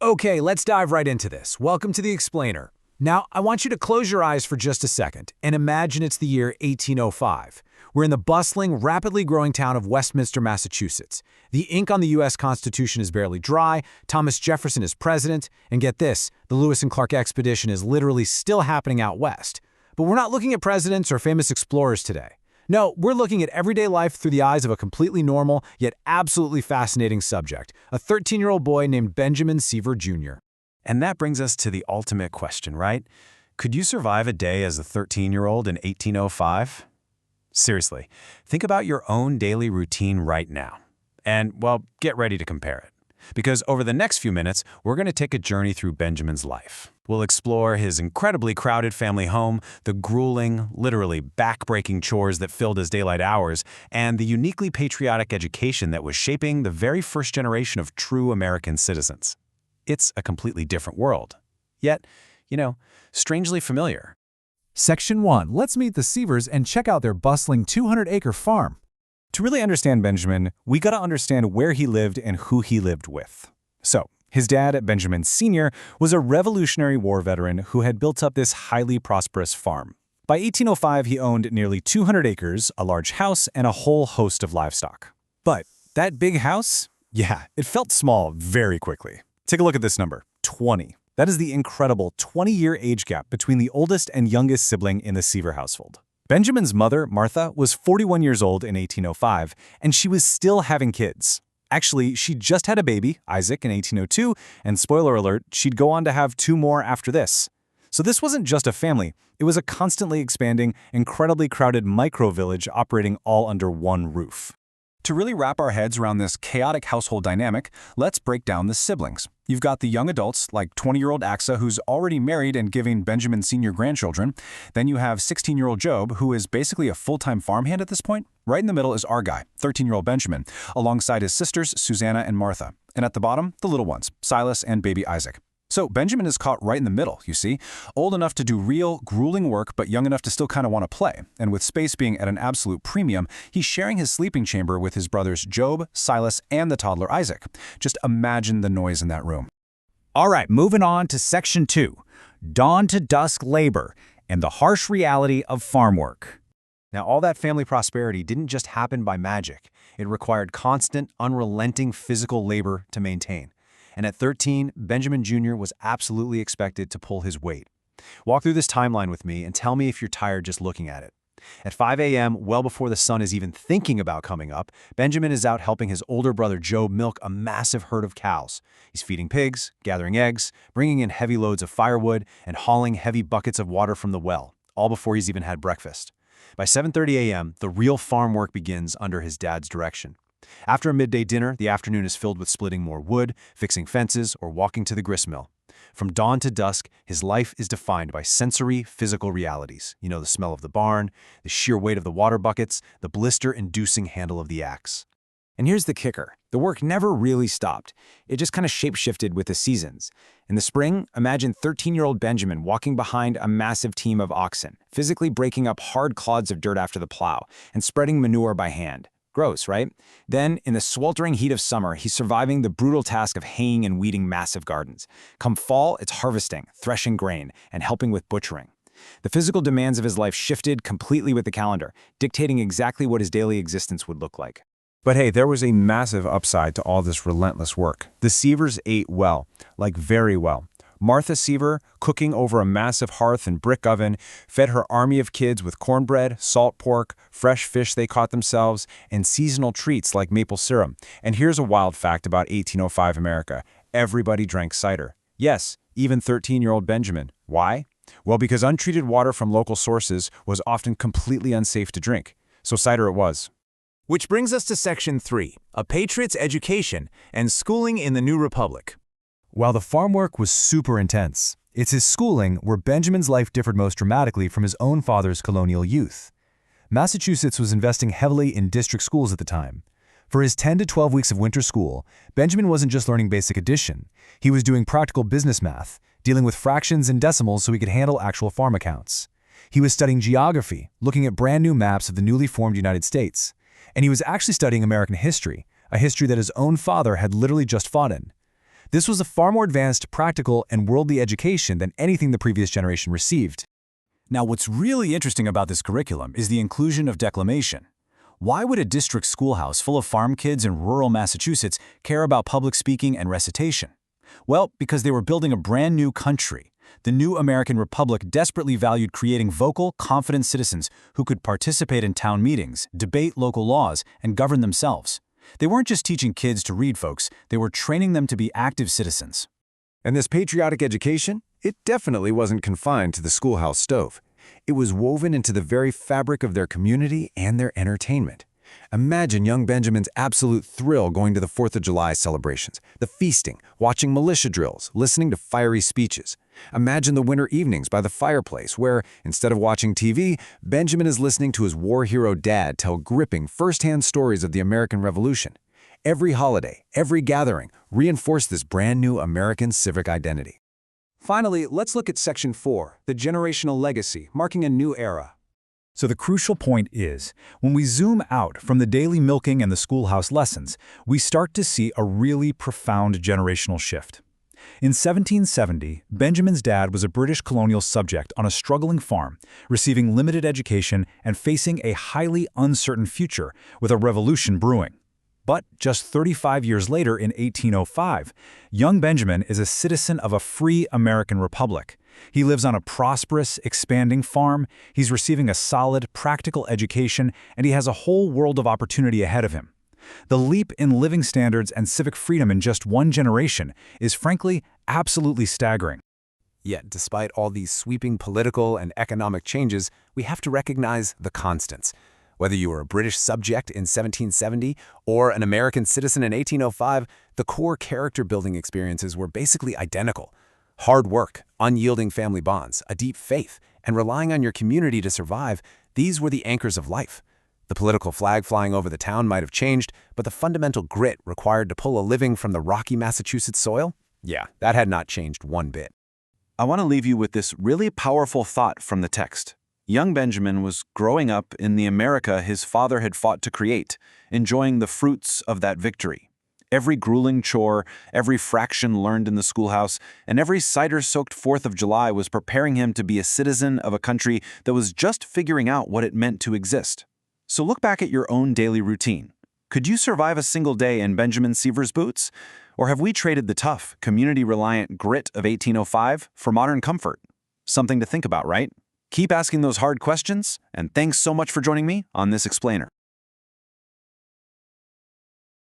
Okay, let's dive right into this. Welcome to the Explainer. Now, I want you to close your eyes for just a second and imagine it's the year 1805. We're in the bustling, rapidly growing town of Westminster, Massachusetts. The ink on the U.S. Constitution is barely dry, Thomas Jefferson is president, and get this, the Lewis and Clark expedition is literally still happening out west. But we're not looking at presidents or famous explorers today. No, we're looking at everyday life through the eyes of a completely normal, yet absolutely fascinating subject, a 13-year-old boy named Benjamin Seaver, Jr. And that brings us to the ultimate question, right? Could you survive a day as a 13-year-old in 1805? Seriously, think about your own daily routine right now. And, well, get ready to compare it. Because over the next few minutes, we're going to take a journey through Benjamin's life. We'll explore his incredibly crowded family home, the grueling, literally back-breaking chores that filled his daylight hours, and the uniquely patriotic education that was shaping the very first generation of true American citizens. It's a completely different world. Yet, strangely familiar. Section 1. Let's meet the Seavers and check out their bustling 200-acre farm. To really understand Benjamin, we gotta understand where he lived and who he lived with. So, his dad, Benjamin Sr., was a Revolutionary War veteran who had built up this highly prosperous farm. By 1805, he owned nearly 200 acres, a large house, and a whole host of livestock. But that big house? Yeah, it felt small very quickly. Take a look at this number, 20. That is the incredible 20-year age gap between the oldest and youngest sibling in the Seaver household. Benjamin's mother, Martha, was 41 years old in 1805, and she was still having kids. Actually, she just had a baby, Isaac, in 1802, and spoiler alert, she'd go on to have 2 more after this. So this wasn't just a family, it was a constantly expanding, incredibly crowded micro-village operating all under one roof. To really wrap our heads around this chaotic household dynamic, let's break down the siblings. You've got the young adults, like 20-year-old Axa, who's already married and giving Benjamin Sr. grandchildren. Then you have 16-year-old Job, who is basically a full-time farmhand at this point. Right in the middle is our guy, 13-year-old Benjamin, alongside his sisters, Susanna and Martha. And at the bottom, the little ones, Silas and baby Isaac. So Benjamin is caught right in the middle, you see, old enough to do real, grueling work, but young enough to still kind of want to play. And with space being at an absolute premium, he's sharing his sleeping chamber with his brothers Job, Silas, and the toddler Isaac. Just imagine the noise in that room. All right, moving on to Section 2, dawn to dusk labor and the harsh reality of farm work. Now, all that family prosperity didn't just happen by magic. It required constant, unrelenting physical labor to maintain. And at 13, Benjamin Jr. was absolutely expected to pull his weight. Walk through this timeline with me and tell me if you're tired just looking at it. At 5 a.m., well before the sun is even thinking about coming up, Benjamin is out helping his older brother Job milk a massive herd of cows. He's feeding pigs, gathering eggs, bringing in heavy loads of firewood, and hauling heavy buckets of water from the well, all before he's even had breakfast. By 7:30 a.m., the real farm work begins under his dad's direction. After a midday dinner, the afternoon is filled with splitting more wood, fixing fences, or walking to the gristmill. From dawn to dusk, his life is defined by sensory, physical realities. The smell of the barn, the sheer weight of the water buckets, the blister-inducing handle of the axe. And here's the kicker. The work never really stopped. It just kind of shape-shifted with the seasons. In the spring, imagine 13-year-old Benjamin walking behind a massive team of oxen, physically breaking up hard clods of dirt after the plow, and spreading manure by hand. Gross, right? Then, in the sweltering heat of summer, he's surviving the brutal task of haying and weeding massive gardens. Come fall, it's harvesting, threshing grain, and helping with butchering. The physical demands of his life shifted completely with the calendar, dictating exactly what his daily existence would look like. But hey, there was a massive upside to all this relentless work. The Seavers ate well, like very well. Martha Seaver, cooking over a massive hearth and brick oven, fed her army of kids with cornbread, salt pork, fresh fish they caught themselves, and seasonal treats like maple syrup. And here's a wild fact about 1805 America. Everybody drank cider. Yes, even 13-year-old Benjamin. Why? Well, because untreated water from local sources was often completely unsafe to drink. So cider it was. Which brings us to Section 3, a patriot's education and schooling in the New Republic. While the farm work was super intense, it's his schooling where Benjamin's life differed most dramatically from his own father's colonial youth. Massachusetts was investing heavily in district schools at the time. For his 10 to 12 weeks of winter school, Benjamin wasn't just learning basic addition. He was doing practical business math, dealing with fractions and decimals so he could handle actual farm accounts. He was studying geography, looking at brand new maps of the newly formed United States. And he was actually studying American history, a history that his own father had literally just fought in. This was a far more advanced, practical, and worldly education than anything the previous generation received. Now, what's really interesting about this curriculum is the inclusion of declamation. Why would a district schoolhouse full of farm kids in rural Massachusetts care about public speaking and recitation? Well, because they were building a brand new country. The new American Republic desperately valued creating vocal, confident citizens who could participate in town meetings, debate local laws, and govern themselves. They weren't just teaching kids to read, folks. They were training them to be active citizens. And this patriotic education? It definitely wasn't confined to the schoolhouse stove. It was woven into the very fabric of their community and their entertainment. Imagine young Benjamin's absolute thrill going to the 4th of July celebrations, the feasting, watching militia drills, listening to fiery speeches. Imagine the winter evenings by the fireplace where, instead of watching TV, Benjamin is listening to his war hero dad tell gripping first-hand stories of the American Revolution. Every holiday, every gathering reinforced this brand new American civic identity. Finally, let's look at Section 4, the generational legacy, marking a new era. So the crucial point is, when we zoom out from the daily milking and the schoolhouse lessons, we start to see a really profound generational shift. In 1770, Benjamin's dad was a British colonial subject on a struggling farm, receiving limited education and facing a highly uncertain future with a revolution brewing. But just 35 years later, in 1805, young Benjamin is a citizen of a free American republic. He lives on a prosperous, expanding farm, he's receiving a solid, practical education, and he has a whole world of opportunity ahead of him. The leap in living standards and civic freedom in just one generation is, frankly, absolutely staggering. Yet, despite all these sweeping political and economic changes, we have to recognize the constants. Whether you were a British subject in 1770 or an American citizen in 1805, the core character-building experiences were basically identical. Hard work, unyielding family bonds, a deep faith, and relying on your community to survive, these were the anchors of life. The political flag flying over the town might have changed, but the fundamental grit required to pull a living from the rocky Massachusetts soil? Yeah, that had not changed one bit. I want to leave you with this really powerful thought from the text. Young Benjamin was growing up in the America his father had fought to create, enjoying the fruits of that victory. Every grueling chore, every fraction learned in the schoolhouse, and every cider-soaked 4th of July was preparing him to be a citizen of a country that was just figuring out what it meant to exist. So look back at your own daily routine. Could you survive a single day in Benjamin Seaver's boots? Or have we traded the tough, community-reliant grit of 1805 for modern comfort? Something to think about, right? Keep asking those hard questions, and thanks so much for joining me on this explainer.